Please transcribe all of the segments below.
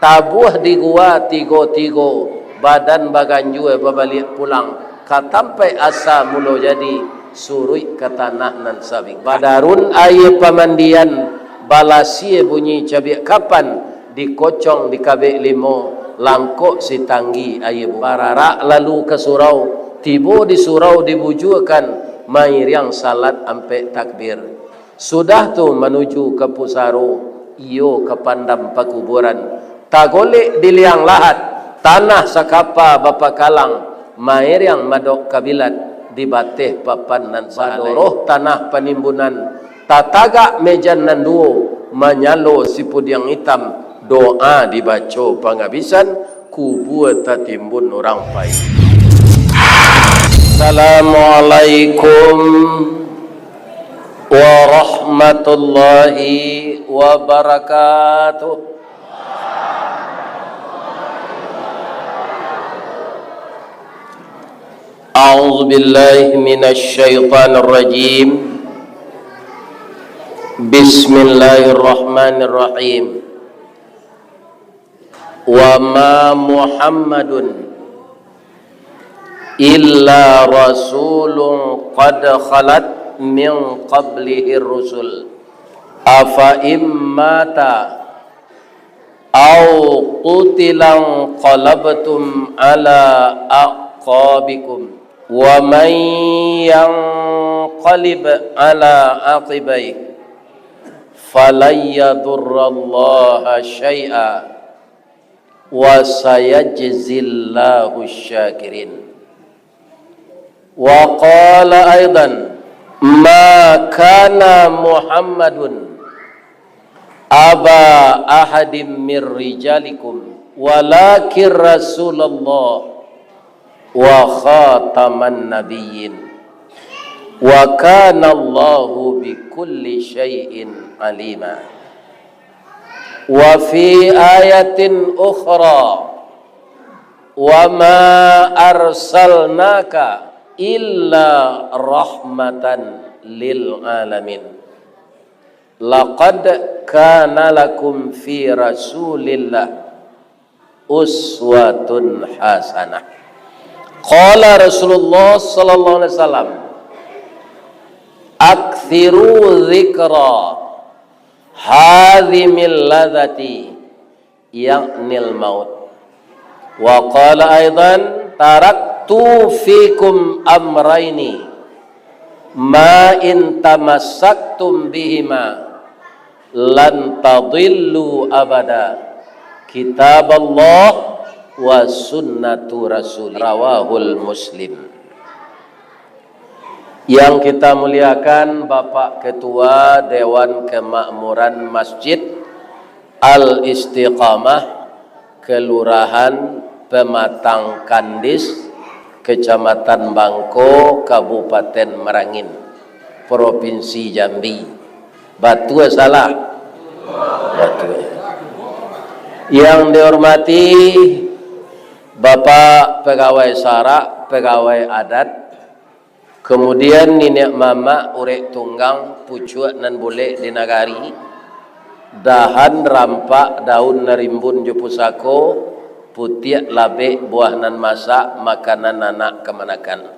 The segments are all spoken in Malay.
tabuh di gua tigo badan baganjue babalik pulang katampai asa mulo jadi surui ke tanah nan sabing. Badarun aye pamandian balasie bunyi cabiak kapan dikocong di kabek limo langkok si tanggi aye barara lalu ke surau tibo di surau dibujukan mair yang salat ampe takbir. Sudah tu menuju ke pusaro iyo ke pandam pakuburan tagolek di liang lahat tanah sakapa bapa kalang mair yang madok kabilat di bateh papan nan sadoroh tanah penimbunan tataga mejan nan duo manyalo sipud yang hitam doa dibaca panghabisan kubur tatimbun orang pai. Assalamualaikum warahmatullahi wabarakatuh. A'udzu billahi minasy syaithanir rajim. Bismillahirrahmanirrahim. Wa ma Muhammadun illa rasulun qad khalat min qablihi rusul afa immata aw qutilan qalabtum ala aqabikum wa man yanqalib ala aqibai falan yadurrallaha syai'a wa sayajzillahu syakirin. Wa qala aidan ma kana Muhammadun aba ahadim min rijalikum walakin Rasulullah wa khataman nabiyyin wa kana Allahu bikulli syai'in alima. Wa fi ayatin ukhra wa ma arsalnaka illa rahmatan lil alamin. Laqad kana lakum fi rasulillah uswatun hasanah. Qala Rasulullah sallallahu alaihi wasallam akthiru dzikra hadhimil ladzati ya'nil maut. Wa qala aidan taraktu fikum amraini ma in tamassaktum bihima lan tadillu abada kitaballah wa sunnatu rasul rawahul Muslim. Yang kita muliakan Bapak Ketua Dewan Kemakmuran Masjid Al-Istiqamah Kelurahan Pematang Kandis Kecamatan Bangko Kabupaten Merangin Provinsi Jambi. Batu salah. Batu. Yang dihormati Bapak Pegawai Sara, Pegawai Adat, kemudian nenek mama urek tunggang pucuak nan boleh di nagari, dahan rampak daun narimbun jupusako, putiak labe buah nan masak makanan anak kemanakan.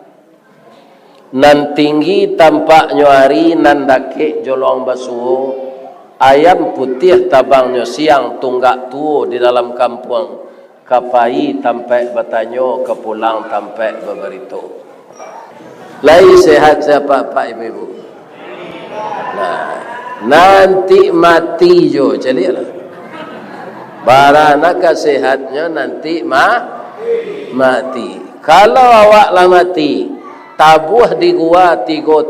Nan tinggi tampak nyuari nan dake jolong basuh, ayam putih tabangnya siang tunggak tuo di dalam kampung. Kapai tampai bertanyo, kepulang tampai berberito. Lai sehat siapa Pak Ibu-ibu? Nah, nanti mati jo, jadi lah. Barana kesehatnya nanti mati. Kalau awak lah mati, tabuh di gua tigo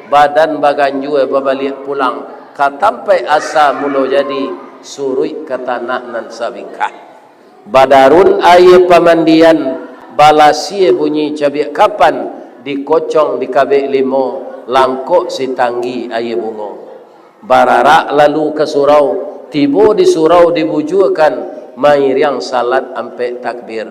badan baganjue babalik pulang. Katampai asa mulo jadi surui ke tanah nan sabingkah. Badarun aye pamandian balasie bunyi cabiak kapan dikocong di kabek limo langkok si tanggi aye bungo. Barara lalu ke surau tibo di surau dibujukan mair yang salat ampe takbir.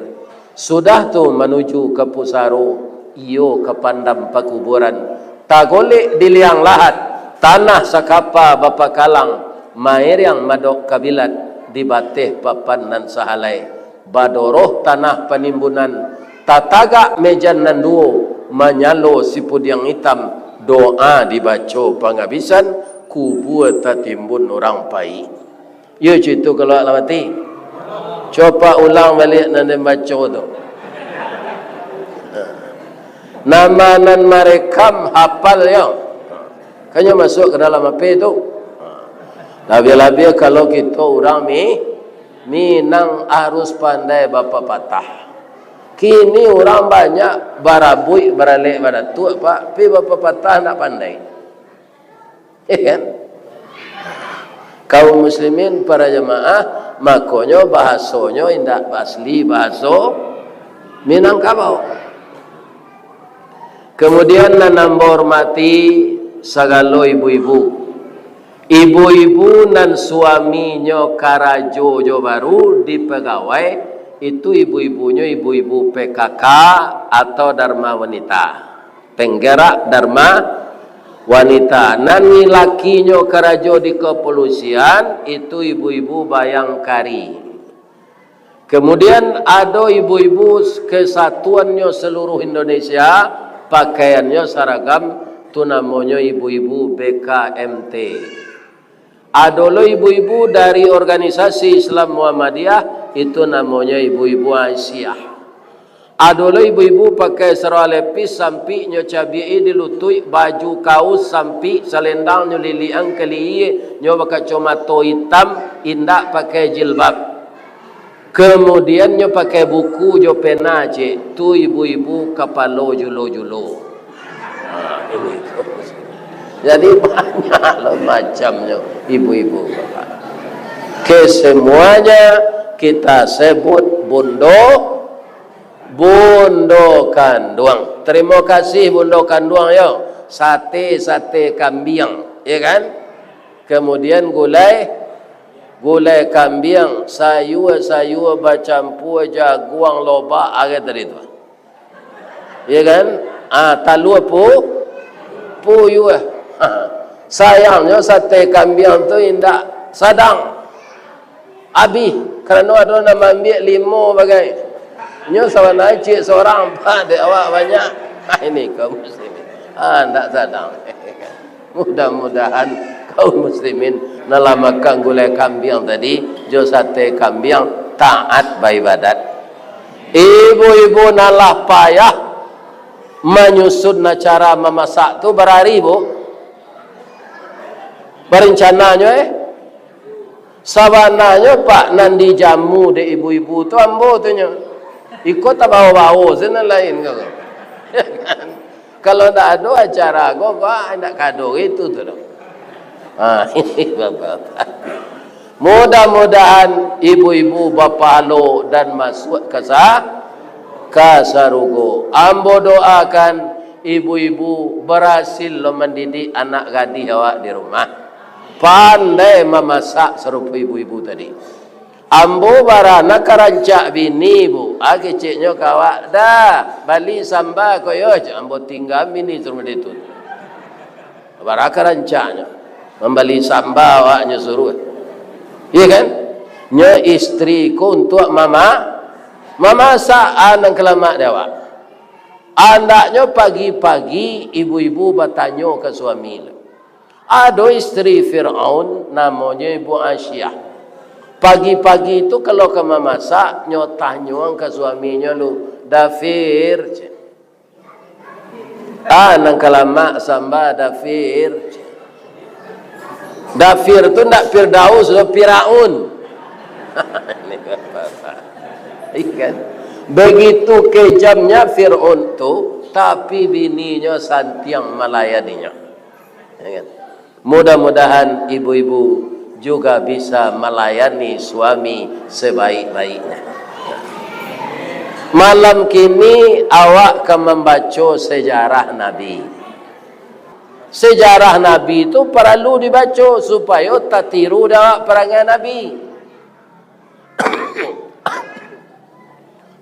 Sudah tu menuju ke pusaro iyo ke pandam pakuburan tagolek di liang lahat tanah sakapa bapa kalang mair yang madok kabilat dibatih papan nan sahalai badoroh tanah penimbunan tatagak mejan nan duo menyalo sipud yang hitam doa dibaca penghabisan kubur tertimbun orang pai. Ya cerita kalau alamati. Coba ulang balik nan baca tu. Nama nan merekam hafal ya. Kanya masuk ke dalam apa tu? Lebih-lebih kalau kita orang Minang harus pandai bapa patah. Kini orang banyak barabui beralik pada tu pak, tapi bapa patah nak pandai. Kan? Kaum muslimin para jemaah makanya bahasanya indah asli bahasa Minangkabau. Kemudian nanambah hormati sagalo ibu-ibu. Ibu-ibu nan suaminya karajo jo baru di pegawai, itu ibu-ibunya ibu-ibu PKK atau Dharma Wanita. Penggerak Dharma Wanita. Nan lakinya karajo di kepolisian, itu ibu-ibu Bayangkari. Kemudian ada ibu-ibu kesatuannya seluruh Indonesia, pakaiannya seragam, itu namanya ibu-ibu BKMT. Ada ibu-ibu dari organisasi Islam Muhammadiyah, itu namanya ibu-ibu Aisyah. Ada ibu-ibu pakai sarung lepis sampai nyo cabai dilutui, baju kaos sampai selendang nyo liliang keliye, nyo pakai comato hitam, indak pakai jilbab. Kemudian nyo pakai buku jo pena je, tu ibu-ibu kapalo julo-julo. Ini tu. Jadi banyak lah macamnya ibu-ibu bapak. Kesemuanya kita sebut bundo kanduang. Terima kasih bundo kanduang yo. Sate kambing, ya kan? Kemudian gulai kambing, sayur bercampur jaguang loba agak dari itu. Ya kan? Talua pu ya. Sayangnya sate kambing tu indak sadang. Abi kerana ada nama ambil 5 bagai. Nyo sawana cik seorang pada awak banyak. Ini kaum muslimin. Ndak sadang. Mudah-mudahan kaum muslimin nalamakan gulai kambing tadi, jo sate kambing taat beribadat. Ibu-ibu nalah payah menyusun cara memasak tu berhari bu. Berencananya sabananya pak nandi jamu de ibu-ibu tu ambo tu nya. Ikut tak bawa-bawa sana lain kau. Kalau tak ada acara kau nak kado itu tu dah. Ini bapak. Mudah-mudahan ibu-ibu bapa lo dan masuk ke sarugo. Ambo doakan ibu-ibu berhasil mendidik anak gadis awak di rumah. Pandai memasak serupa ibu-ibu tadi. Ambo barana karancak bini bu. Keciknya kawak dah bali sambal koyo. Ambo tinggal bini suruh itu. Baraka rancaknya membeli sambal awaknya suruh. Iya kan? Nya istriku untuk memasak anak kelamak dewa. Andaknya pagi-pagi ibu-ibu bertanya ke suami. Ada istri Fir'aun namanya Ibu Aisyah. Pagi-pagi itu kalau ke memasak, nyotah ke suaminya lu, Dafir. Nang kalamak samba Dafir. Dafir tu ndak Firdaus, lo Firaun. Ini bapak. Ikan. Begitu kejamnya Fir'aun tu, tapi bininya santiang melayaninya. Ikan. Mudah-mudahan ibu-ibu juga bisa melayani suami sebaik-baiknya. Malam kini awak akan membaca sejarah Nabi. Sejarah Nabi itu perlu dibaca supaya tak tiru dah perangai Nabi.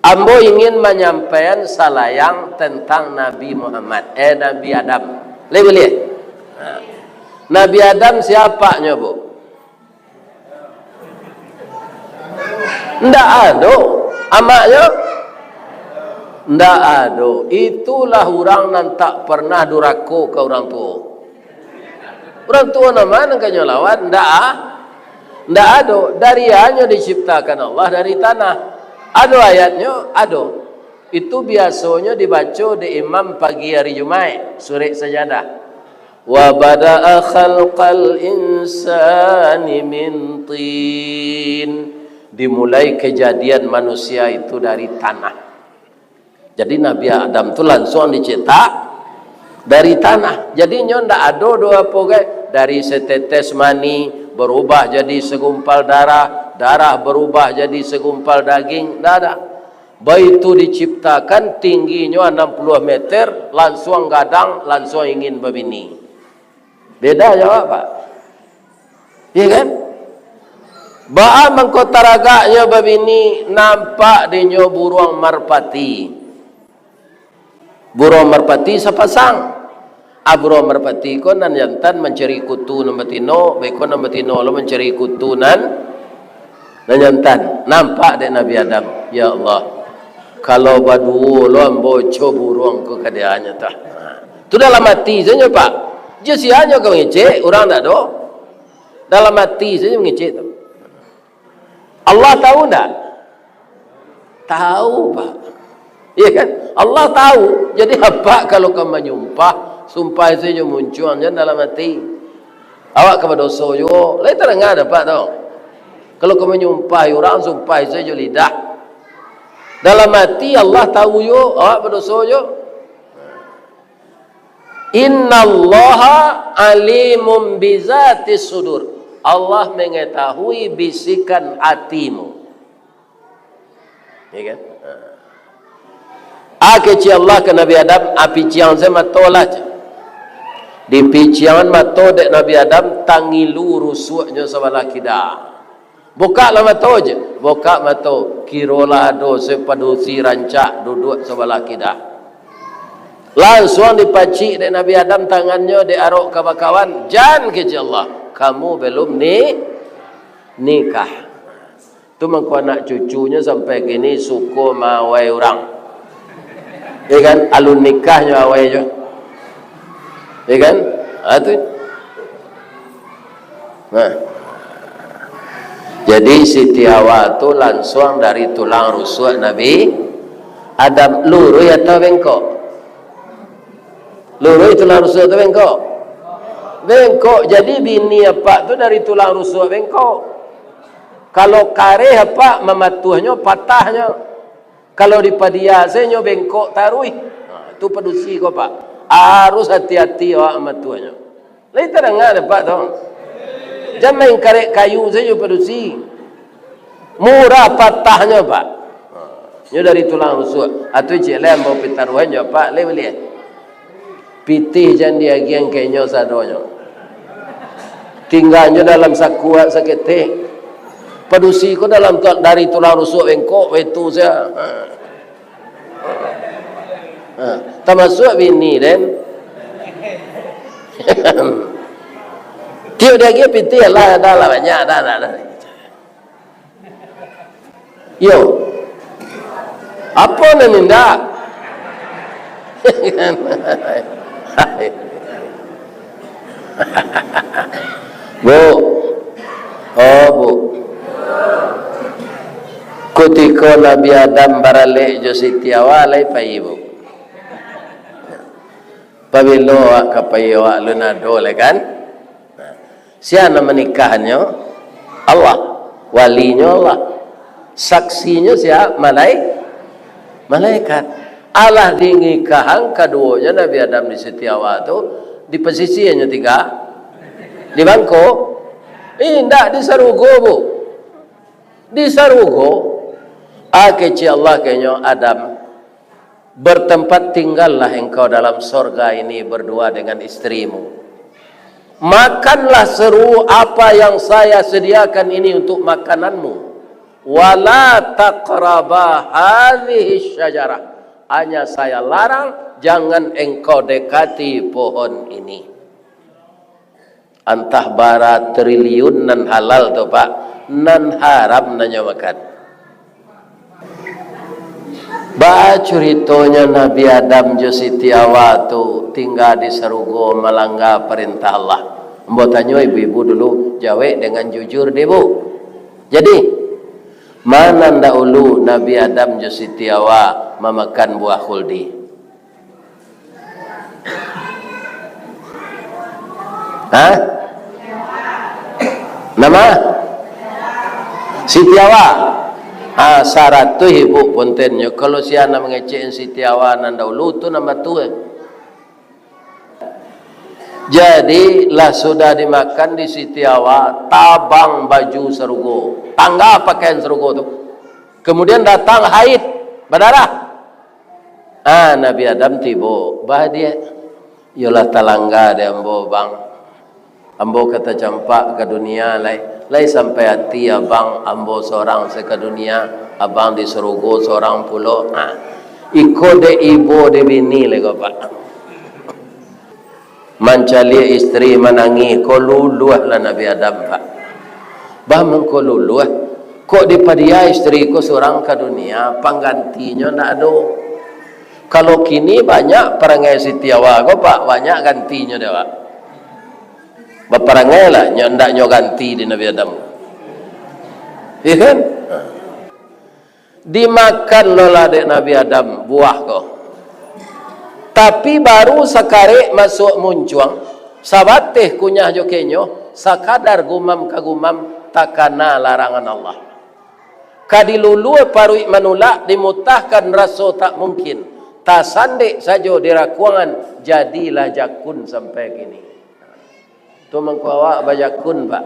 Ambo ingin menyampaikan salayang tentang Nabi Muhammad, Nabi Adam. Boleh? Nabi Adam siapanya bu? Ndak ada. Amaknya ndak ada. Itulah orang yang tak pernah duraka ke orang tua. Orang tua nama nak lawan ndak ada. Dari hanya diciptakan Allah dari tanah. Ada ayatnya, ada. Itu biasanya dibaca di imam pagi hari Jumaat, surah Sajadah. Wa bada'a khalqal insani min tin. Dimulai kejadian manusia itu dari tanah. Jadi Nabi Adam itu langsung dicetak dari tanah. Jadi ndak ada dua pogai dari setetes mani berubah jadi segumpal darah, darah berubah jadi segumpal daging, ndak ada. Bayi itu diciptakan tingginya 60 meter, langsung gadang, langsung ingin berbini. Beda jawab Pak. Iya kan? Ba'a mengkotaragaknya berbini, nampak dinyo burung merpati. Burung merpati sepasang. Burung merpati ko nan jantan mencari kutu nan betino, beko nan betino lo mencari kutu nan jantan. Nampak dek Nabi Adam. Ya Allah. Kalau badu lo amboco burung ko kadianya tah. Tu dalam hati saja Pak. Jesianya kau ngecek, orang tak ada. Dalam hati saja mengecek tu. Allah tahu tak? Tahu Pak. Iya kan? Allah tahu. Jadi apa kalau kau menyumpah, sumpah saja muncul jangan dalam hati. Awak kepada dosa juga. Lain terang ada Pak tahu. Kalau kau menyumpah orang, sumpah saja lidah. Dalam hati Allah tahu yo, awak berdosa yo. Innallaha alimun bizati sudur. Allah mengetahui bisikan hatimu. Ya kan? Keci Allah ke Nabi Adam, api ciang saya matolah. Di piciangan mato dek Nabi Adam tangilu rusuknya sebelah kida. Buka lah mato je. Buka mato kirola do sepadusi rancak duduk sebelah kida. Langsung dipacik dari Nabi Adam tangannya diarok ke bakawan. Jangan keci Allah. Kamu belum nikah. Itu mengko anak cucunya sampai gini suku mawai orang. Ya kan? Alun nikahnya awai je. Ya kan? Itu. Nah. Jadi Siti Hawa itu langsung dari tulang rusuk Nabi Adam. Lurus atau bengkok? Lurus itu tulang rusuk atau bengkok? Bengkok. Jadi bini apa tu dari tulang rusuk bengkok. Kalau kare apa mematuhnya patahnya. Kalau dipadiasenya bengkok tarui. Itu pedusi kau Pak. Harus hati-hati awak mematuhnya. Lain terang ada Pak tu. Jangan main karek kayu saja pedusi. Murah patahnya Pak. Ini dari tulang rusuk. Atau cik lain mau pitaruhannya Pak. Lain boleh. Pitih jangan dia giang kayaknya sadonya. Tinggalnya dalam sakuat sakete. Pedusi ko dalam dari tulang rusuk bengkok itu saya. Termasuk bini dan. Tiap dia pitih lah dah lah banyak dah. Yo. Apa nak nindak? Bu. Oh Bu. Ketika Nabi Adam baralik jo Siti Hawa lai pai Bu. Pabilo awak kapai awak lunado le kan? Siapa menikahnya? Allah. Walinya Allah. Saksinya siapa? Malaikat. Allah di nikahan keduanya Nabi Adam di Siti Hawa tu di pesisinya tiga di Bangkok. Tidak di Sarugo Bu. Di Sarugo. Keci Allah kayaknya Adam. Bertempat tinggallah engkau dalam sorga ini berdua dengan istrimu. Makanlah seru apa yang saya sediakan ini untuk makananmu. Wala taqraba hadhihi syajarah. Hanya saya larang jangan engkau dekati pohon ini. Antah bara triliun nan halal tu Pak, nan haram nanya makan. Ba ceritanya Nabi Adam jo Siti Hawa tu tinggal di Serugo melanggar perintah Allah. Mbok tanya ibu-ibu dulu, jawab dengan jujur deh bu. Jadi mana dahulu Nabi Adam jo Siti Hawa memakan buah khuldi? Hah? Nama? Siti Hawa. Syarat tu ibu pontennya kalau si anak mengecek Siti Hawa nan dahulu tu nama tu Jadi lah sudah dimakan di Siti Hawa, tabang baju Serugo, tangga pakaian Serugo tu. Kemudian datang haid berdarah. Nabi Adam tiba, bah dia, yolah talangga dia ambo bang, ambo kata campak ke dunia lai sampai hati abang ambo seorang ke dunia, abang di Serugo seorang pulau. Iko de ibu de bini lego pak. Mancali istri menangi ko luluh lah Nabi Adam pak. Bah mengko luluh. Kok dipadia istri ko seorang ke dunia, penggantinya ndak ada. Kalau kini banyak perangai Siti Hawa ko pak, banyak gantinya dia pak. Berperangai lah, ndak nyo ganti di Nabi Adam. Iya kan? Dimakan lola dek Nabi Adam buah ko. Tapi baru sekare masuk muncuang, sabateh kunyah jokenyo, sakadar gumam kagumam takana larangan Allah. Kadilulu parui manulak dimutahkan raso tak mungkin. Tasandek saja dirakuangan jadilah jakun sampai kini. Tu mengkawak bajakun pak.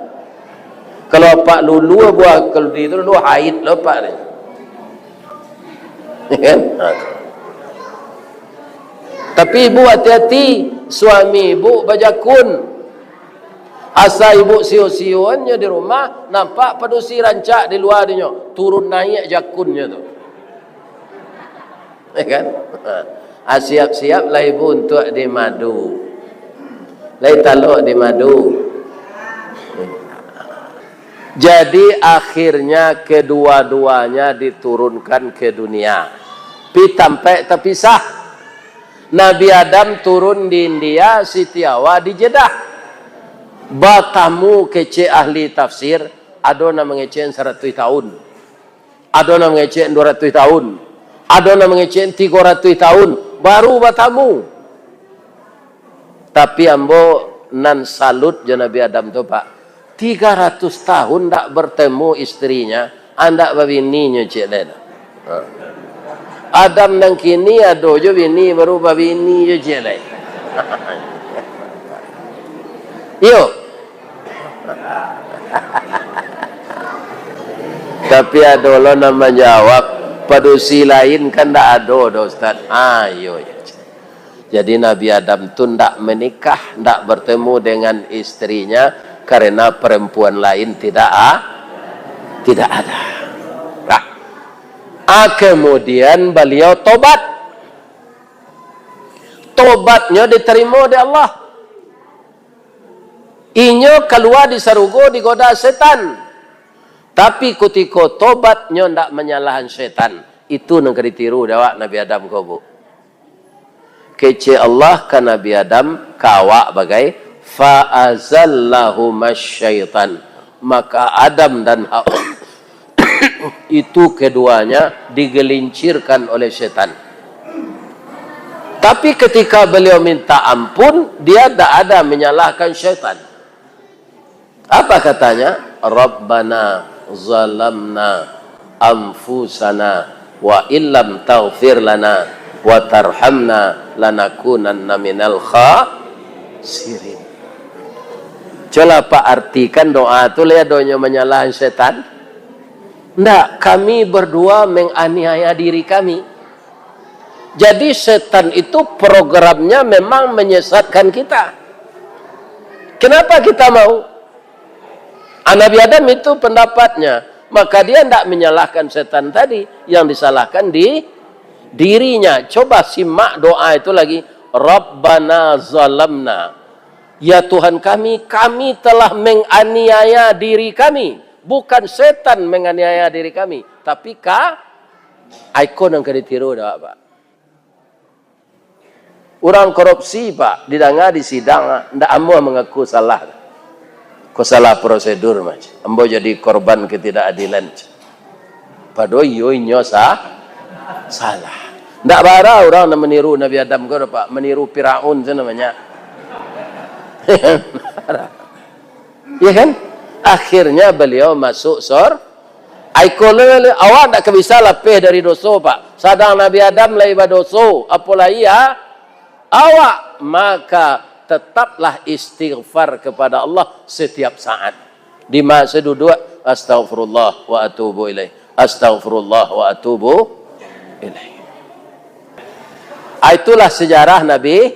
Kalau pak lulu buah kalau di itu lulu haid lo pak ni. Kan? Tapi ibu hati-hati, suami ibu bajakun. Asa ibu siu-siuannya di rumah, nampak padusi rancak di luar dia, turun naik jakunnya tu. Kan? Siap-siap lah ibu untuk di madu. Lai taluk di madu. Jadi akhirnya kedua-duanya diturunkan ke dunia. Pi sampai terpisah. Nabi Adam turun di India, Siti Hawa di Jeddah. Batamu kece ahli tafsir, ada nama ngecen 100 tahun. Ada nama ngecen 200 tahun. Ada nama ngecen 300 tahun. Baru batamu. Tapi ambo nan salut je Nabi Adam tu pak. 300 tahun tak bertemu istrinya, anda babininya cik lena. Adam nang kini ado jo bini baru babini jo cik lai. Yo. Tapi ada lo nama jawab padusi lain kan tak ada Ustaz. Ayo ya. Jadi Nabi Adam tu tidak menikah, tidak bertemu dengan istrinya karena perempuan lain tidak ada. Kemudian beliau tobat. Tobatnya diterima oleh Allah. Inyo keluar di Serugo digoda setan. Tapi ketika tobatnya tidak menyalahkan setan. Itu yang ditiru dawak Nabi Adam kau bu. Kece Allah ke Nabi Adam kawak bagai fa'azallahu masyaitan. Maka Adam dan Hawa itu keduanya digelincirkan oleh setan. Tapi ketika beliau minta ampun, dia tidak ada menyalahkan syaitan. Apa katanya? Rabbana zalamna anfusana wa illam taghfir lana wa tarhamna lanakunanna minal khasirin. Coba Pak artikan doa itu, lihat doanya menyalahkan setan. Tidak, kami berdua menganiaya diri kami. Jadi setan itu programnya memang menyesatkan kita. Kenapa kita mau? Nabi Adam itu pendapatnya. Maka dia tidak menyalahkan setan tadi. Yang disalahkan di dirinya. Coba simak doa itu lagi. Rabbana zalamna. Ya Tuhan kami telah menganiaya diri kami. Bukan setan menganiaya diri kami. Tapi Ikon yang kena ditiru dah Pak. Orang korupsi Pak, didengar di sidang, ndak ambo mengaku salah. Kau salah prosedur macam. Ambo jadi korban ketidakadilan. Padahal yo salah. Ndak bara orang nak meniru Nabi Adam kau Pak, meniru Firaun tu namanya. Ya kan? Akhirnya beliau masuk awak tak bisa lepih dari dosa Pak. Sadang Nabi Adam lai dosa, apalagi awak, maka tetaplah istighfar kepada Allah setiap saat. Di masa duduk, astaghfirullah wa atubu ilaih. Astaghfirullah wa atubu ilaih. Itulah sejarah Nabi.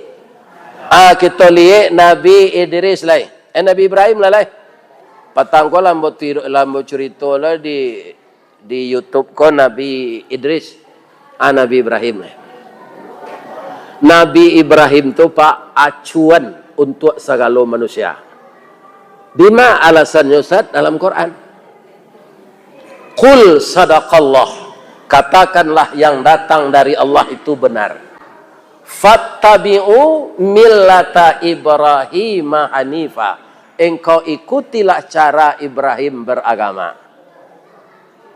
Kita lihat Nabi Idris lai. Nabi Ibrahim lai. Patang ko lambo cerita lah di YouTube ko Nabi Idris, Nabi Ibrahim. Nabi Ibrahim tu Pak acuan untuk segala manusia. Bima alasannya Ustaz dalam Quran? Qul sadaqallah. Katakanlah yang datang dari Allah itu benar. Fattabi'u millata Ibrahim hanifa. Engkau ikutilah cara Ibrahim beragama.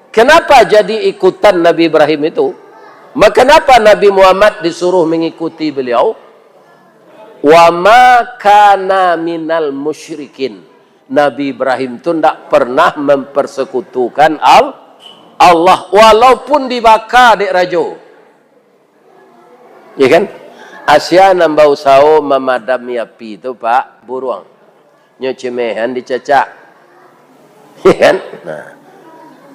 Kenapa jadi ikutan Nabi Ibrahim itu? Kenapa Nabi Muhammad disuruh mengikuti beliau? Wa ma kana minal musyrikin. Nabi Ibrahim itu tidak pernah mempersekutukan Allah walaupun dibakar dek rajo. Ya kan? Asia nambah usaha memadami api itu Pak buruang. Nyocemehan dicacak. Ya kan? Nah.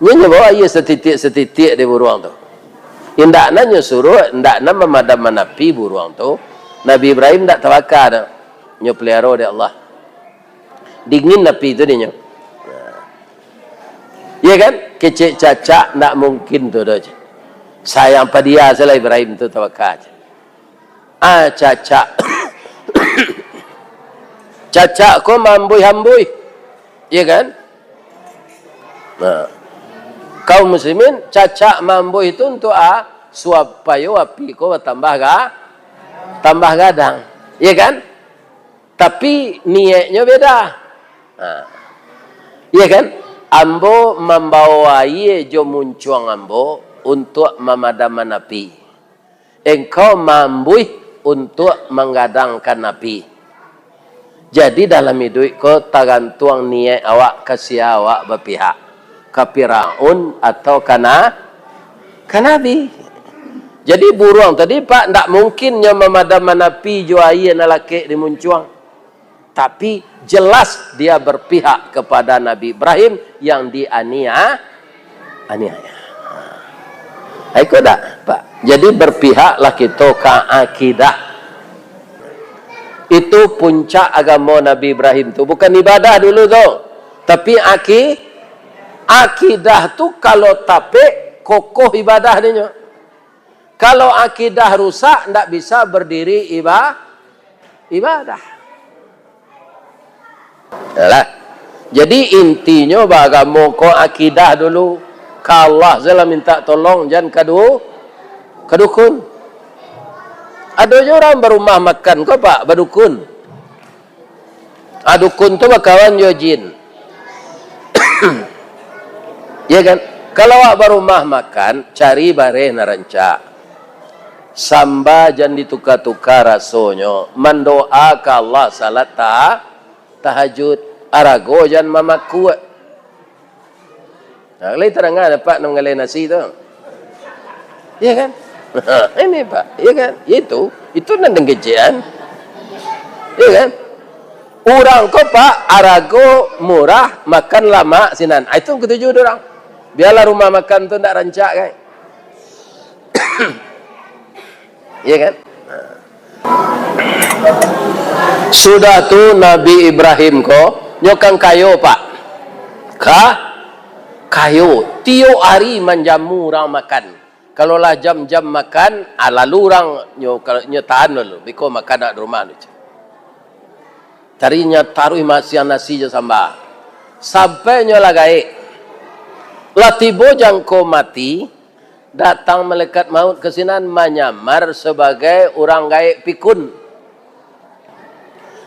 Nya bawa ia setitik di buruang tu. Indakna nya suruh, indakna memadam api buruang tu. Nabi Ibrahim tak tawakal dah. Nya pelihara dia Allah. Dingin api tu dia. Nah. Ya kan? Kecik cacak tak mungkin tu dah. Sayang pada dia salah Ibrahim tu tawakal. Cacak. Cacak ko mambui-hambui. Ya kan? Nah. Kaum muslimin cacak mambui itu untuk supaya api ko tambah gadang. Ya kan? Tapi niatnya beda. Nah. Ya kan? Ambo membawa ye jo muncuang ambo untuk memadamkan api. Engkau mambui untuk menggadangkan api. Jadi dalam hidup kau tergantung niat awak kasih awak berpihak ke Firaun atau ke Nabi. Jadi buruang tadi Pak tak mungkinnya memadamkan api jo air lelaki di muncuang. Tapi jelas dia berpihak kepada Nabi Ibrahim yang dianiaya. Itu tak Pak. Jadi berpihaklah kita ke akidah. Itu puncak agama Nabi Ibrahim tu. Bukan ibadah dulu tu. Tapi akidah tu kalau tapik, kokoh ibadah dia. Kalau akidah rusak, tak bisa berdiri ibadah. Yalah. Jadi intinya agama ko akidah dulu. Kalau Allah salah minta tolong, jangan kadukun. Ada orang berumah makan kau Pak, badukun. Dukun tu bakawan yo jin. Ya kan? Kalau awak berumah makan, cari bare naranca. Samba jangan ditukar-tukar rasonyo. Mendoa ke Allah salat tahajud. Arago jangan mamaku. Nah, kalau terangan dapat mengalih nasi tu. Ya kan? Ini Pak, ya kan? Itu nandang kejian. Ya kan? Orang kau Pak, arago murah, makan lama sinan. Itu ketujuh orang. Biarlah rumah makan tu tak rancak kan? Ya kan? Sudah tu Nabi Ibrahim ko nyokang kayo Pak. Kayo tiap hari menjamu orang makan. Kalau lah jam-jam makan, lalu orang nyotahan dulu. Biko makan nak rumah tu. Tarinya taruh masih nasi je sambal. Sampai nyola gaik. Lah tibo jangko mati, datang malaikat maut ke sinan menyamar sebagai orang gaib pikun.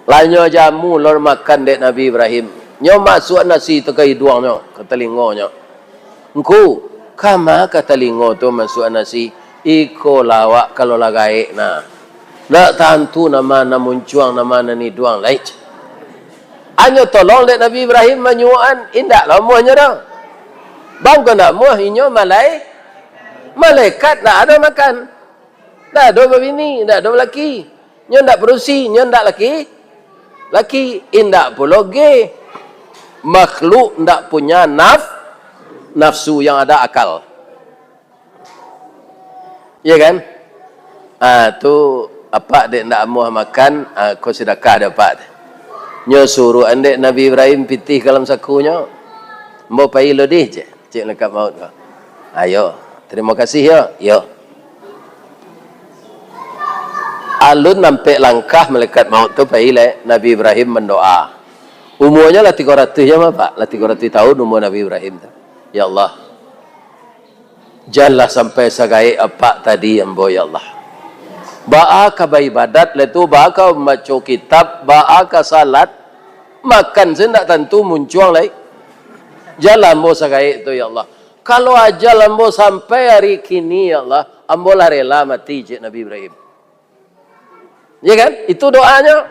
Lanyo jamu lor makan dek Nabi Ibrahim. Nyo masuk nasi tu ke hidungnya, ke telingonya. Engku, kama ke telingo tu masuk nasi. Iko lawak kalau lah gaib nah. Nak tantu nama na muncuang nama na ni duang lain. Anyo tolong dek Nabi Ibrahim menyuan indak lamuanya dah. Bang ko nak muah inyo malaikat nak ada makan. Dah ada bini, dah ada lelaki. Nyo ndak berusi, nyo ndak lelaki. Laki indak pula ge. Makhluk ndak punya nafsu yang ada akal. Ya kan? Tu apa dek ndak muah makan, kau sedekah dapat. Nyo suruh andek Nabi Ibrahim pitih dalam sakunya. Mau pai lo deh je. Cik lengkap maut kau. Ayo, terima kasih ya. Yo. Alun nampak langkah malaikat maut tu pai le Nabi Ibrahim mendoa. Umurnya lah 300 ya Pak. Lah 300 tahun umur Nabi Ibrahim tu. Ya Allah. Janganlah sampai sagai apa tadi ambo ya Allah. Ba'a ka ibadat letu ba'a ka baca kitab, ba'a ka salat, makan sendak tentu muncul lai. Jalan ambo sagai itu ya Allah. Kalau ajal ambo sampai hari kini ya Allah, ambo lah rela mati je Nabi Ibrahim. Ya kan? Itu doanya.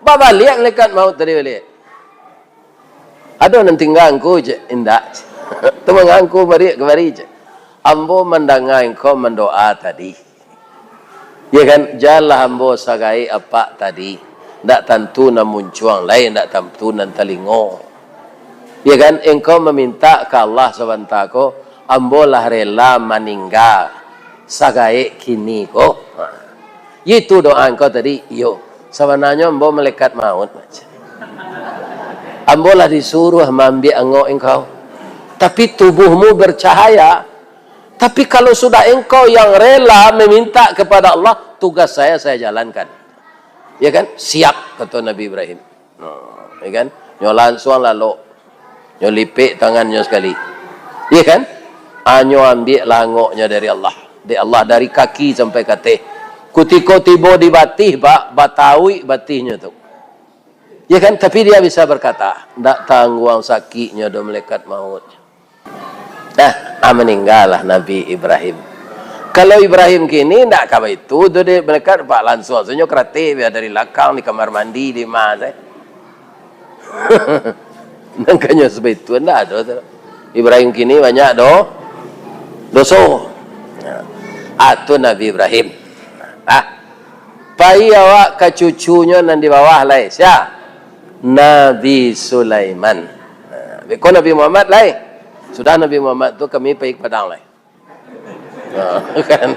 Bapa lihat lekat maut tadi balik. Ada nanti ngangku je indak. Tu mengangku bari je. Ambo mendengar engkau mendoa tadi. Ya kan? Jalan ambo sagai apa tadi. Ndak tentu na muncul lain, ndak tentu nan telingo. Ya kan, engkau meminta ke Allah SWT, ambo lah rela meninggal sagai kini ko. Itu doa engkau tadi. Yo, sebenarnya ambo malaikat maut. Ambo lah disuruh mengambil angok engkau. Tapi tubuhmu bercahaya. Tapi kalau sudah engkau yang rela meminta kepada Allah, tugas saya jalankan. Ya kan? Siap, kata Nabi Ibrahim. Ya kan? Nyolan suang lalu. Nyo lipik tangannya sekali. Iya kan? Nyo ambil langoknya dari Allah. Dari kaki sampai katih. Kutiko tibo di batih, Pak. Batawi batihnya tu. Iya kan? Tapi dia bisa berkata, ndak tangguang sakitnya do malaikat maut. Meninggallah Nabi Ibrahim. Kalau Ibrahim kini, ndak kaba itu. Do dia malaikat, Pak langsung. Soalnya kreatif ya, dari lakang, di kamar mandi, di mana. Nangkanya sebab itu enggak ada. Ibrahim kini banyak dosa. Itu Nabi Ibrahim. Pai awak ke cucunya nan di bawah lai. Siapa? Nabi Sulaiman. Kau Nabi Muhammad lai. Sudah Nabi Muhammad tu kami pai padang lai. Kan?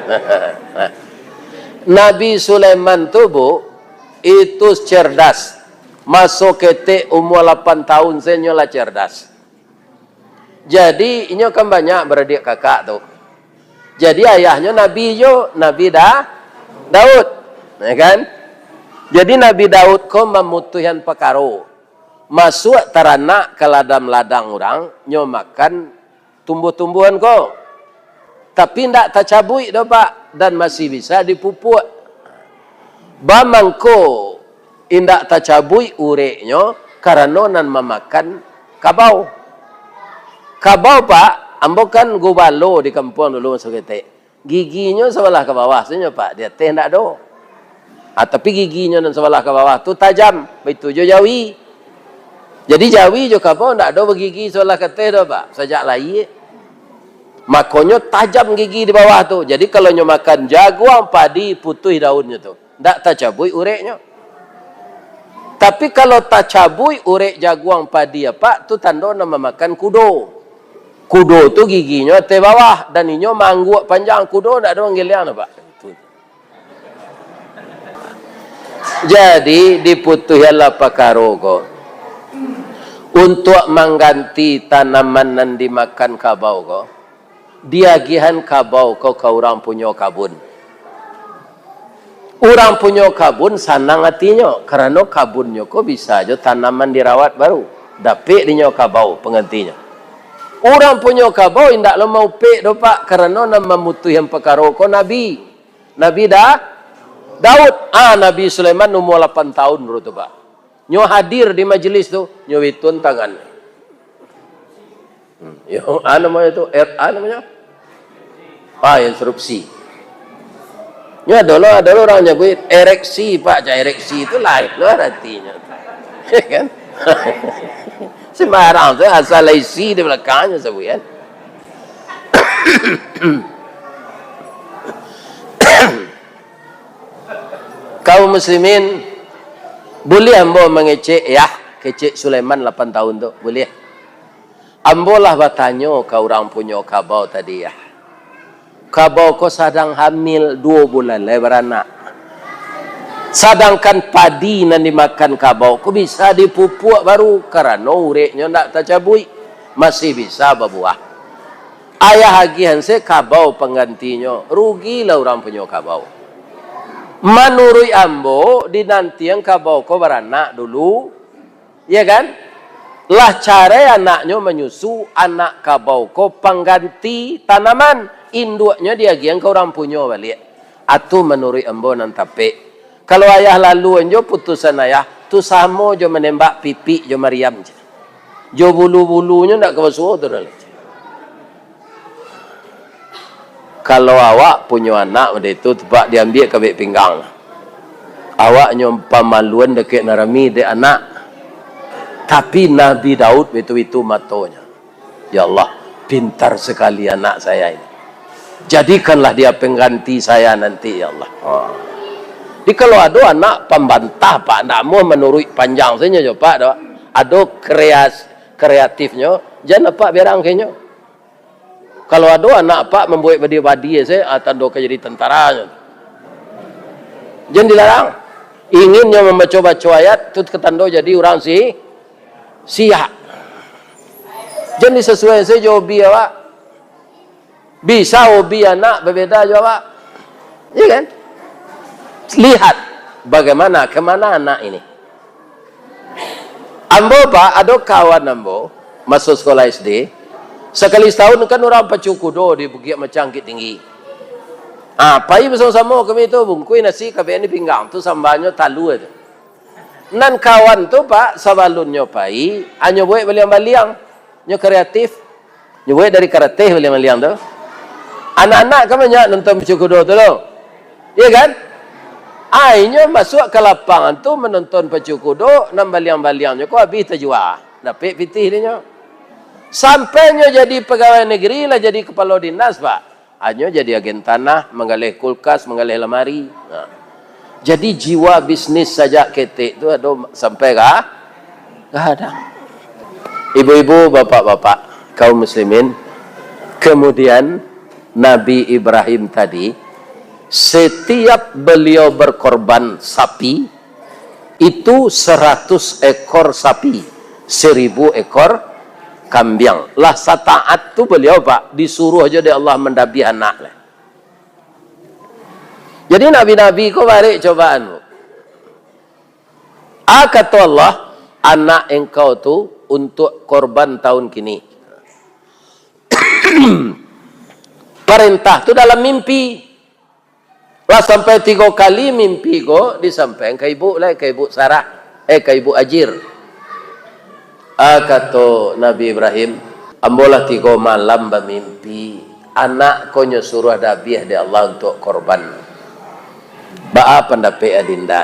Nabi Sulaiman tu bu itu cerdas. Masuk ketik umur 8 tahun saya lah cerdas. Jadi inyo kan banyak beradik kakak tu. Jadi ayahnya Nabi Daud, ya kan? Jadi Nabi Daud ko memutuhan perkara. Masuk teranak ke ladang-ladang orang, nyo makan tumbuh-tumbuhan ko. Tapi ndak tercabui dah Pak dan masih bisa dipupuk. Bamangko indak tercabui ureknya karena nan memakan kabau. Kabau Pak, ambo kan gubalo di kampung dulu masuk ketek. Giginya sebelah ke bawah sebenarnya Pak, dia teh ndak do. Tapi giginya nan sebelah ke bawah tu tajam, itu jo jawi. Jadi jawi jo kabau ndak do bergigi sebelah ke teh do Pak, sejak lahir. Makanya tajam gigi di bawah tu. Jadi kalau nyo makan jaguang padi putih daunnya tu, ndak tercabui ureknya. Tapi kalau tak cabui urek jaguang padi apa tu tanda nama makan kudo. Kudo tu giginya te bawah dan inyo mangguk panjang kudo ndak ada manggilian apa. Jadi diputuhilah perkara ko. Untuk mengganti tanaman yang dimakan kabau ko. Diagihan kabau ko ke orang punya kabun. Orang punya kabun sanang hatinya. Kerana kabunnya kok bisa aja tanaman dirawat baru. Dapik dinyo kabau penggantinya. Orang punya kabau indak lo mau pek do pak karena nama mutu yang perkara ko nabi. Nabi Daud. Nabi Sulaiman umur 8 tahun bro tu pak. Nyo hadir di majelis tu, nyo witun tangan. Yo namanya tu namanya? Instruksi. Nyo ada orang nyebut ereksi pak, ereksi itu lain lo artinya. Kan? Sembarang tu asal isi di belakangnya sebuah. Kaum muslimin boleh ambo mengecek ya kecek Sulaiman 8 tahun tu boleh. Ambo lah bertanya ke orang punya kabau tadi ya. Kabau ko sedang hamil 2 bulan lah beranak. Sedangkan padi yang dimakan kabau ko bisa dipupuk baru karena ureknya nak tercabui masih bisa berbuah. Ayah hagihan se kabau penggantinya rugilah orang punya kabau. Menurut ambo dinanti yang kabau ko beranak dulu, ya kan? Lah cara anaknya menyusu anak kabau ko pengganti tanaman induknya dia yang kau orang punya balik. Atau menurut ambo nantape. Kalau ayah lalu enjo putusan ayah tu sama jo menembak pipi jo Maryam je. Jo bulu-bulunya ndak kebasuh tu dah. Kalau awak punya anak pada itu tempat diambil ke bek pinggang. Awak nyompa maluan dekat narami de anak. Tapi Nabi Daud itu matonya. Ya Allah, pintar sekali anak saya ini. Jadikanlah dia pengganti saya nanti ya Allah. Jadi kalau ada anak pembantah pak, nak mau menurut panjang saja jo pak, ada kreatifnya, jangan pak biarang kayaknya. Kalau ada anak pak membuat badi-badi saya atau ke jadi tentara. Jangan dilarang. Inginnya membaca-baca ayat tu ketando jadi orang siap. Jangan disesuai saya jawabi awak. Bisa hobi anak berbeda jawab. Ya kan? Lihat bagaimana kemana anak ini. Ambo pak ada kawan ambo masuk sekolah SD. Sekali setahun kan orang pacu kudo di Bukit Macangkit tinggi. Pai bersama-sama kami tu bungkui nasi KBN di pinggang tu sambalnya talu itu. Nan kawan tu pak sabalunnya pai, hanya buat baliang-baliang, nyo kreatif, nyo buat dari karate baliang-baliang tu. Anak-anak kan banyak nonton pacu kudo tu lo, iya kan? Akhirnya masuk ke lapangan tu menonton pacu kudo, nan baliang-baliangnya kau habis terjual, dapat pitih dia. Sampainya jadi pegawai negeri lah jadi kepala dinas pak. Hanya jadi agen tanah, menggalih kulkas, menggalih lemari. Jadi jiwa bisnis saja ketik tu ada sampai kah? Gak ada. Ibu-ibu, bapak-bapak, kaum muslimin. Kemudian Nabi Ibrahim tadi, setiap beliau berkorban sapi, itu 100 ekor sapi, 1000 ekor kambing. Lah sataat tu beliau pak disuruh aja dia Allah mendabi anak lah. Jadi nabi-nabi ko balik cobaan. Kata Allah, anak engkau tu untuk korban tahun kini. Perintah tu dalam mimpi. Lah sampai 3 kali mimpi ko disampaikan ke ibu lah, ke ibu Sarah, ke ibu Ajir. Kata Nabi Ibrahim, ambolah 3 malam bermimpi anak konyo suruh dabiah di Allah untuk korban. Ba'a pendapat adinda.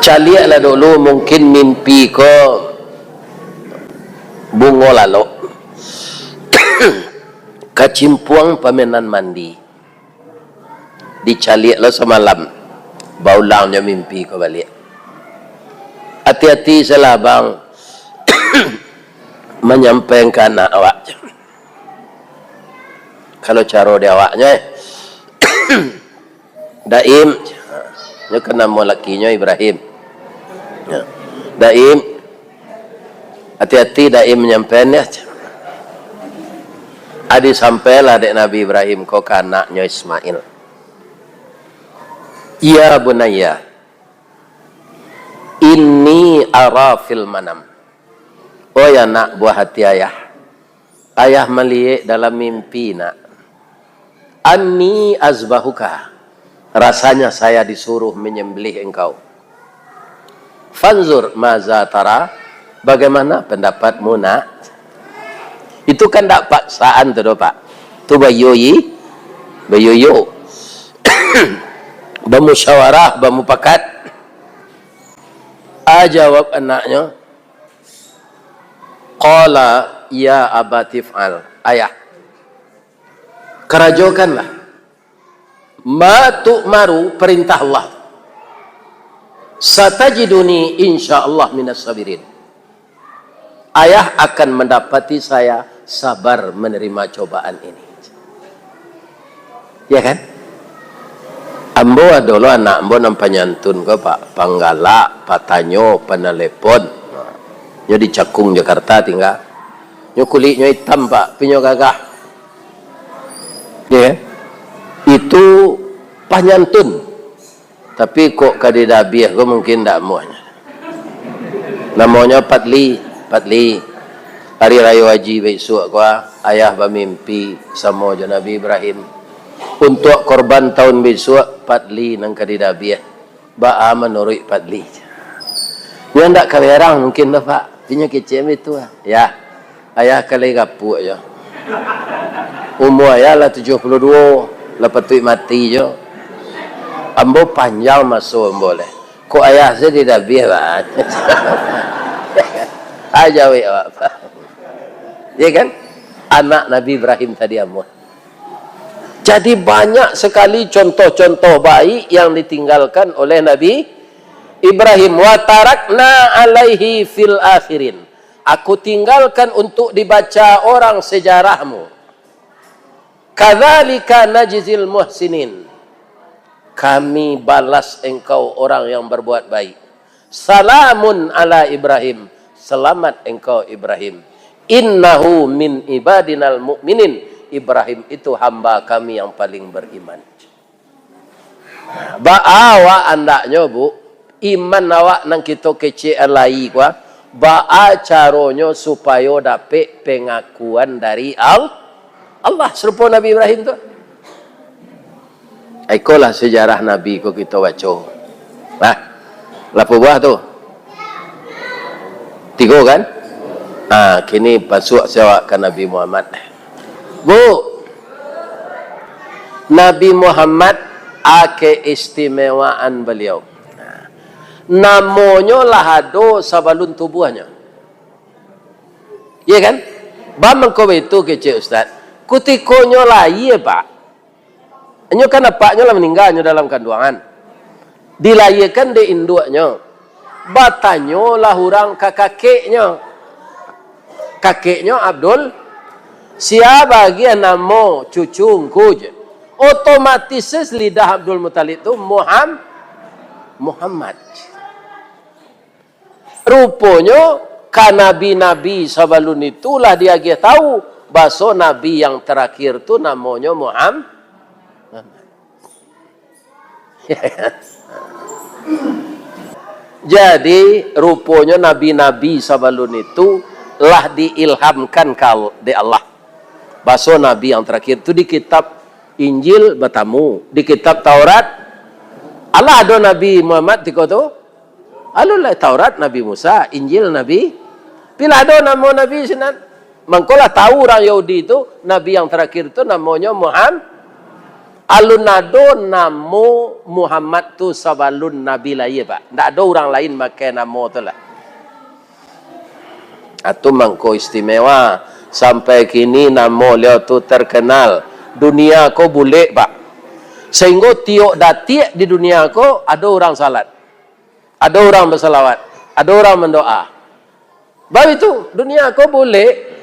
Caliaklah dulu mungkin mimpi ko bungo lalu. Kacimpuang pamenan mandi dicaliaklah semalam baulangnya mimpi ko balik. Hati-hati salah bang menyampaikan anak awak. Kalau cara dia awaknya Daim nya kena mo lakinya Ibrahim. Daim hati-hati Daim menyampaikan ya. Adi sampailah dek Nabi Ibrahim ko ke anaknya Ismail. Ya bunayya, inni ara fil manam. Oh ya nak buah hati ayah. Ayah melihat dalam mimpi nak. Anni azbahuka. Rasanya saya disuruh menyembelih engkau. Fanzur maza tara. Bagaimana pendapatmu nak? Itu kan tak paksaan tu pak. Tu bayoyo. Bermusyawarah, bermupakat. Jawab anaknya. Qala ya abati fa'al. Ayah, kerajokanlah. Ma tu'maru, perintah Allah. Satajiduni insyaallah minas sabirin. Ayah akan mendapati saya sabar menerima cobaan ini. Ya kan? Ambo adalah anak ambo nampanyantun ke Pak Panggala, Patanyo, Panalepon. Nyo di Cakung Jakarta tinggal. Nyo kulitnya hitam Pak, pinyo gagah. Ya. Itu panyantun. Tapi kok kadidabiah ko mungkin ndak muanya. Namanya Patli. Hari raya haji besok ko ayah bermimpi sama Nabi Ibrahim. Untuk korban tahun besok Patli nang kadidabiah. Ba menurut Patli. Dia ndak kawerang mungkin dah Pak. Punya kecil itu ya. Ayah kali gapu aja. Umur ayah lah 72. Lepas tu mati je. Ambo panjang masuk boleh. Kok ayah saya tidak biar. Aja we apa. Ya kan? Anak Nabi Ibrahim tadi ambo. Jadi banyak sekali contoh-contoh baik yang ditinggalkan oleh Nabi Ibrahim. Wa tarakna alaihi fil akhirin. Aku tinggalkan untuk dibaca orang sejarahmu. Kadzalika najzil muhsinin. Kami balas engkau orang yang berbuat baik. Salamun ala Ibrahim. Selamat engkau Ibrahim. Innahu min ibadinal mu'minin. Ibrahim itu hamba kami yang paling beriman. Ba'awa andaknya bu. Iman awak nang kita kecil alai kuah. Ba'a caronyo supaya dapat pengakuan dari Allah. Serupa Nabi Ibrahim tu. Ikolah sejarah Nabi ko kita baca. Nah, lapu buah tu. 3 kan? Kini pasuk sewak ke Nabi Muhammad. Bu, Nabi Muhammad keistimewaan beliau. Namanya lahado sabalun tubuhnya. Ya kan? Bamang ko itu kecil Ustaz. Kutikonyo lah iya Pak. Nyo kan apaknya lah meninggalnya dalam kandungan. Dilayakan di induknya. Batanyo lah hurang ke kakeknya. Kakeknya Abdul. Siapa bagi nama cucungku je. Otomatis lidah Abdul Muttalib itu Muhammad. Rupanya kan nabi-nabi sabalun itulah dia tahu bahasa nabi yang terakhir tu namanya Muhammad. Jadi rupanya nabi-nabi sabalun itu lah diilhamkan di Allah. Bahasa nabi yang terakhir itu di kitab Injil bertamu, di kitab Taurat Allah ada Nabi Muhammad tiko tu. Alulah Taurat Nabi Musa, Injil Nabi. Bila ada nama Nabi sinan. Mangkolah tahu orang Yahudi itu Nabi yang terakhir itu namanya Muhammad. Alunado namo Muhammad tu sabalun Nabi lain Pak. Tak ada orang lain pakai nama tu lah. Itu mangko istimewa. Sampai kini nama dia tu terkenal. Dunia ko boleh Pak. Sehingga tiok datik di dunia ko ada orang salat. Ada orang bersalawat. Ada orang mendoa. Baru itu dunia ko boleh.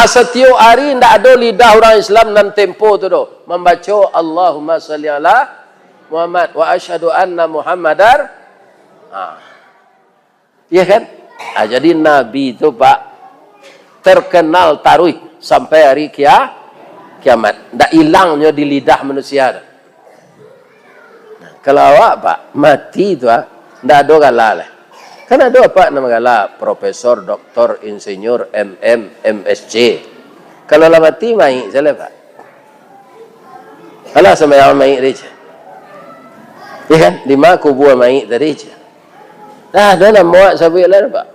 Setiap hari tidak ada lidah orang Islam dan tempo tu doh membaca Allahumma salli ala Muhammad wa asyhadu anna Muhammadar. Ya kan? Jadi Nabi itu Pak terkenal taruh sampai hari kiamat. Tak hilangnya di lidah manusia. Nah, kalau awak pak mati tu tak ada galah lah. Kan ada apa nama galah? Profesor, doktor, insinyur, MSc. Kalau lah mati mai salah pak. Alah sama yang mai dia. Ya kan? 5 kubur mai tadi je. Dah ada nak muat sabit lah pak.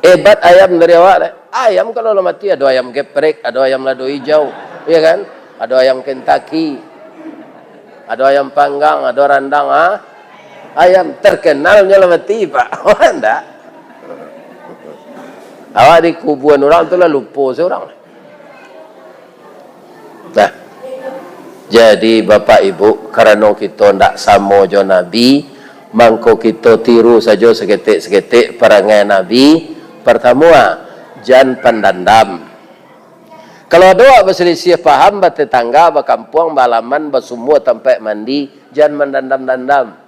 Hebat ayam dari awak lah. Ayam kalau lah mati ada ayam geprek, ada ayam lado hijau, ya kan? Ada ayam Kentucky, ada ayam panggang, ada randang ayam terkenalnya lah mati pak. Oh enggak. Awak di kuburan orang tu lah lupa seorang. Nah, jadi Bapak Ibu, kerana kita tidak sama jo Nabi, mangko kita tiru saja seketik-seketik perangai Nabi. Pertama, jangan pendendam. Kalau ada berselisih faham, bertetangga, berkampung, beralaman, bersumur, tempat mandi, jangan mendendam-dendam.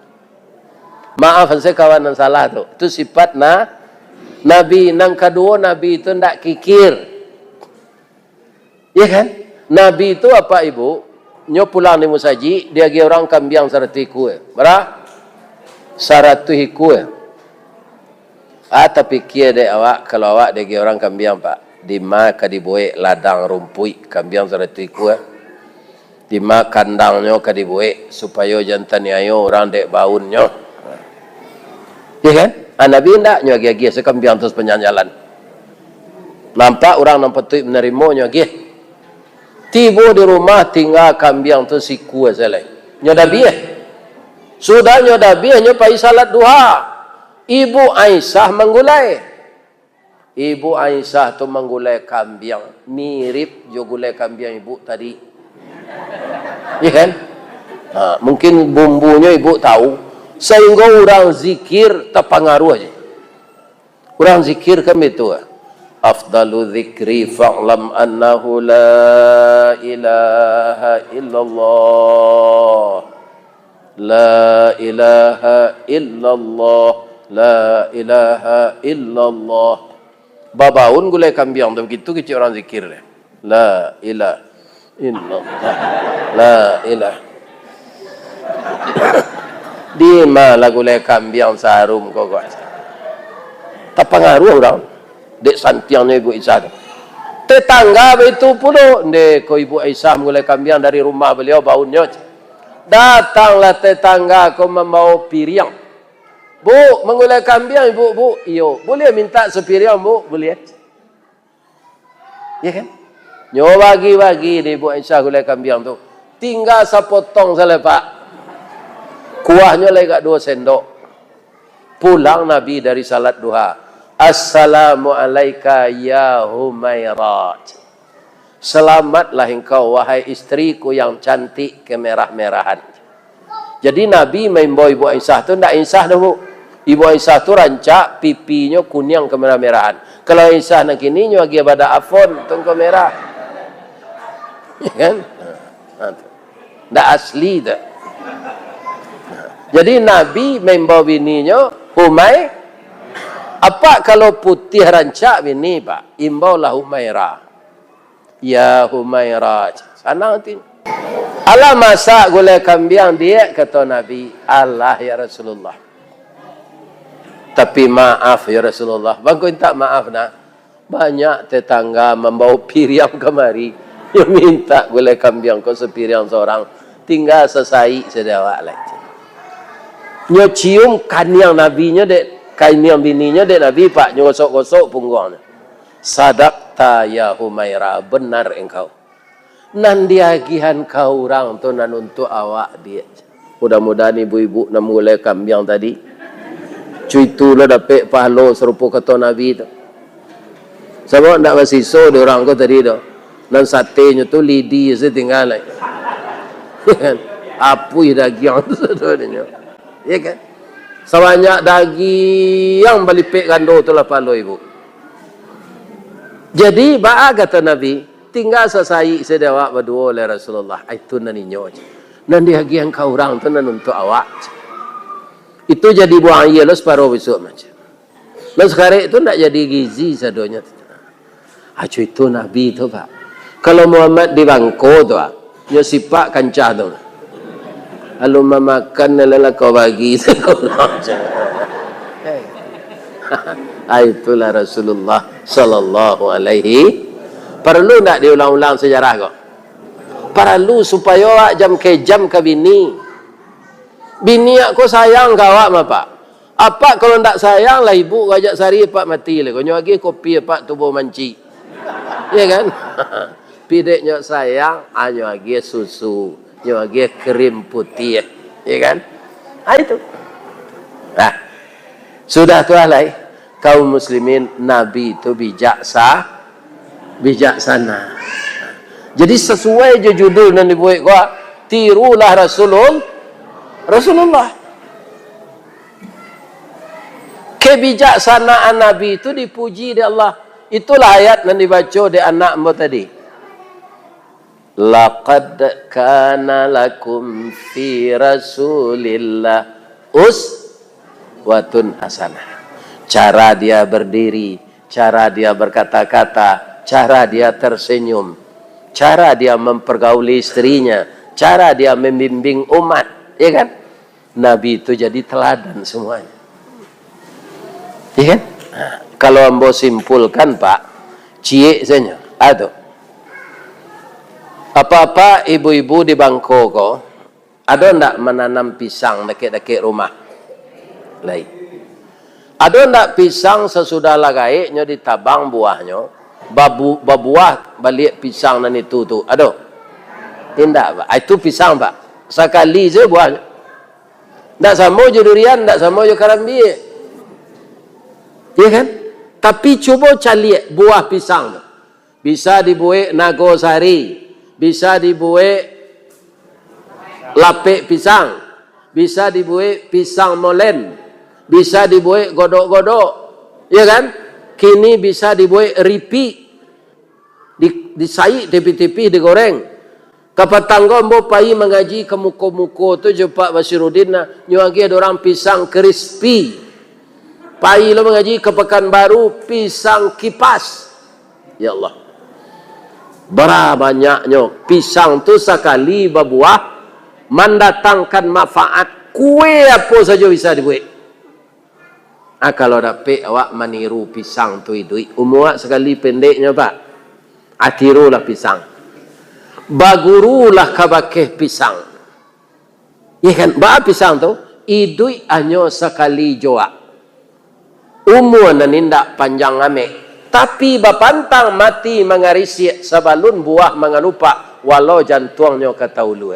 Maaf, saya kawan yang salah tu. Itu sifat Nabi. Yang kedua, Nabi itu tidak kikir. Ya kan? Nabi itu apa ibu? Nyo pulang di musaji, dia pergi orang kambiang 100 iku. Berapa? 100 iku. Tapi kia dek awak, kalau awak dia pergi orang kambiang pak. Di ma kadibuek ladang rumpui kambiang 100 iku. Di ma kandangnya kadibuek supaya jantan ayo orang dek baunnya. Ya kan? Nabi ndak nyo agi-agi sekambiang terus penjalan. Nampak orang nampak tu menerima nyo agi. Tiba di rumah tinggal kambiang tu siku selai. Nyo dabi sudah nyo dabi nyo pai salat duha. Ibu Aisyah menggulai. Ibu Aisyah tu menggulai kambiang mirip jo gulai kambiang ibu tadi. Ya kan? Mungkin bumbunya ibu tahu. Sehingga orang zikir terpengaruh aja. Orang zikir kan itu. Afdalu zikri fa'lam annahu la ilaha illallah. La ilaha illallah. La ilaha illallah. Babaun gulai kambiang tu begitu kecil orang zikir. La ilaha illallah. La ilaha. Di mana gulai kambiang sarum kau guys. Tak pengaruh orang. Dek santiangnya Ibu Aisyah. Tetangga itu pula. Dek ko Ibu Aisyah gulai kambiang dari rumah beliau baunya. Datanglah tetangga kau membawa piring. Bu, menggulai kambiang ibu, bu. Iyo, boleh minta sepiring bu? Boleh. Ya kan? Nyo bagi-bagi di Ibu Aisyah gulai kambiang tu. Tinggal sepotong saja pak. Kuahnya lagi 2 sendok. Pulang Nabi dari salat duha. Assalamualaikum ya Humairat. Selamatlah engkau wahai istriku yang cantik kemerah-merahan. Jadi Nabi membawa Ibu Aisyah tu tidak insah dah bu. Ibu Aisyah tu rancak pipinya kuning kemerah-merahan. Kalau Aisyah nak kini nyo lagi pada afon tunggu merah. Ya kan? Tak asli dah. Jadi Nabi membawa bininya Humai. Apa kalau putih rancak bini pak? Imbaulah Humairah. Ya Humairah. Sana nanti. Allah masak gulai kambiang dia kata Nabi. Allah ya Rasulullah. Tapi maaf ya Rasulullah. Bangku minta maaf nak. Banyak tetangga membawa piring kemari. Yang minta gulai kambiang kau sepiring seorang. Tinggal sesai sedawak lagi. Nyo cium kaniang nabinya dek. Kaniang bininya dek Nabi pak. Nyo gosok-gosok punggungnya. Sadaqta ya Humairah. Benar engkau. Nan diagihan kau orang tu nan untuk awak dia. Mudah-mudahan ibu-ibu nak mulai kambiang tadi. Cuy tu lah dapat pahala serupa kata Nabi tu. Sebab nak bersiso dia orang tu tadi tu. Dan satenya tu lidi je tinggal lagi. Apui daging tu sebenarnya. Ya kan? Sebanyak daging yang berlipik gando tu lah pahala ibu. Jadi ba'a kata Nabi. Tinggal selesai sedawak berdua oleh Rasulullah. Itu naninyo je. Dan dihagian kau orang tu nan untuk awak. Itu jadi buang ia lo separuh besok macam. Lo sekarang itu nak jadi gizi sadonya. Acu itu Nabi itu pak. Kalau Muhammad di bangko tu nyo sipak kancah tu. Lalu memakan adalah kau bagi. Itulah Rasulullah sallallahu alaihi. Perlu tak diulang-ulang sejarah kau? Perlu supaya jam ke jam ke bini. Bini aku sayang kau apa? Apa kalau tak sayang lah ibu ajak sari pak mati lah. Kau lagi kopi pak tubuh manci. Ya kan? Pideknya sayang, hanya lagi susu, hanya lagi krim putih. Ya kan? Itu. Nah, sudah tu alai. Kaum muslimin Nabi itu bijaksana. Jadi sesuai je judul yang dibuat gua, tirulah Rasulullah. Kebijaksanaan Nabi itu dipuji di Allah. Itulah ayat yang dibaca di anak mbak tadi. Laqad kana lakum fi Rasulillah uswatun hasanah. Cara dia berdiri, cara dia berkata-kata, cara dia tersenyum, cara dia mempergauli istrinya, cara dia membimbing umat, ya kan? Nabi itu jadi teladan semuanya. Ya kan? Nah, kalau ambo simpulkan Pak, cie saja. Aduh. Apa-apa ibu-ibu di Bangkok ada ndak menanam pisang dekat-dekat rumah? Lain. Ada ndak pisang sesudah lagaiknya ditabang buahnya, babuah balik pisang dan itu tu. Ada? Tidak, Pak. Itu pisang, Pak. Sekali je buahnya. Ndak sama je durian, ndak sama je karambi. Ya kan? Tapi cuba cari buah pisang tu. Bisa dibuat nagosari, bisa dibuat lapik pisang, bisa dibuat pisang molen, bisa dibuat godok-godok, ya kan? Kini bisa dibuat ripi, disaik tepi-tepi, digoreng. Kapatanggo mbo pai mengaji ke muko-muko tu je Pak Basiruddin nyuagi ada orang pisang crispy. Pai lo mengaji ke Pekanbaru pisang kipas. Ya Allah. Berapa banyaknya pisang tu sekali berbuah mendatangkan manfaat. Kue apa saja bisa dibuat. Kalau dapat awak meniru pisang tu itu, umur sekali pendeknya Pak. Atirulah pisang. Bagurulah kabakeh pisang. Ya kan? Ba pisang tu idui hanya sekali joa. Umur nanindak panjang ame. Tapi bapantang mati mengarisi sabalun buah mengalupa walau jantuangnya kata ulu.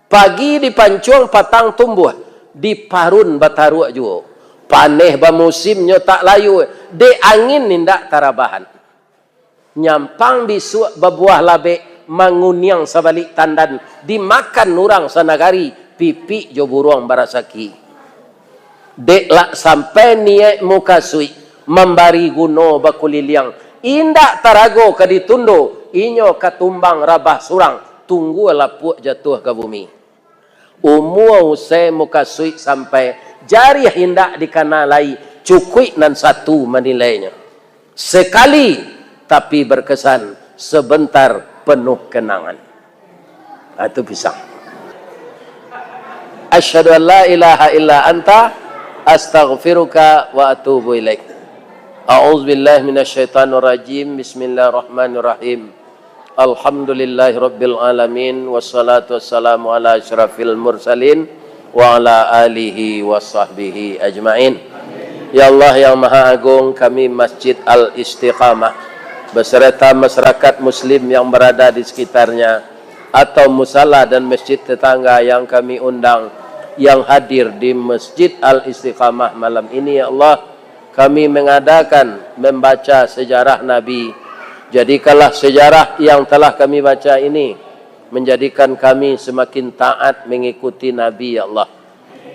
Pagi dipancuang patang tumbuh, diparun bataru juga. Paneh bamusimnya tak layu, de angin nindak tarabahan. Nyampang bisu berbuah labe manguniang sabalik tandan, dimakan nurang sanagari, pipi jo buruang barasaki. Dek lak sampai niat muka sui membari guno bakuliliang indak tarago kaditundo inyo katumbang rabah surang tunggu lapuk jatuh ke bumi umur usai muka sui sampai jari hindak dikanalai cukui nan satu menilainya sekali tapi berkesan sebentar penuh kenangan. Itu pisang. Asyhadu an la ilaha illa anta astaghfiruka wa atubu ilaik. A'udzubillahi minasyaitonir rajim. Bismillahirrahmanirrahim. Alhamdulillahi rabbil alamin wassalatu wassalamu ala asyrafil mursalin wa ala alihi wa sahbihi ajmain. Ya Allah yang Maha Agung, kami Masjid Al-Istiqamah beserta masyarakat muslim yang berada di sekitarnya atau musala dan masjid tetangga yang kami undang yang hadir di Masjid Al-Istiqamah malam ini, ya Allah, kami mengadakan membaca sejarah Nabi. Jadikanlah sejarah yang telah kami baca ini menjadikan kami semakin taat mengikuti Nabi, ya Allah.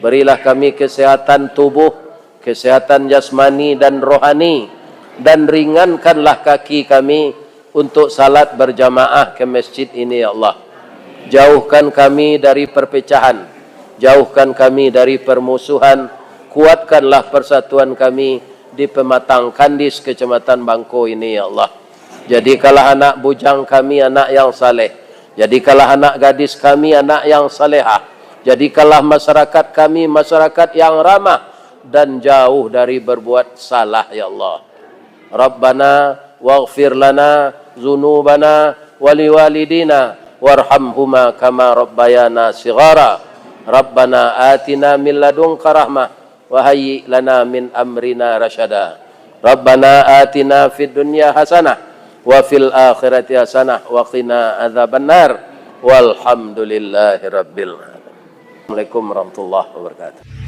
Berilah kami kesehatan tubuh, kesehatan jasmani dan rohani, dan ringankanlah kaki kami untuk salat berjamaah ke masjid ini, ya Allah. Jauhkan kami dari perpecahan, jauhkan kami dari permusuhan, kuatkanlah persatuan kami di Pematang Kandis, Kecamatan Bangko ini, ya Allah. Jadikanlah anak bujang kami anak yang saleh. Jadikanlah anak gadis kami anak yang salehah. Jadikanlah masyarakat kami masyarakat yang ramah dan jauh dari berbuat salah ya Allah. Rabbana waghfir lana dzunubana waliwalidina warhamhuma kama rabbayana shighara. Rabbana atina min ladunka rahmah wa hayyi lana min amrina rasyada. Rabbana atina fid dunya hasanah wa fil akhirati hasanah wa qina adzabannar. Walhamdulillahi rabbil alamin. Assalamualaikum warahmatullahi wabarakatuh.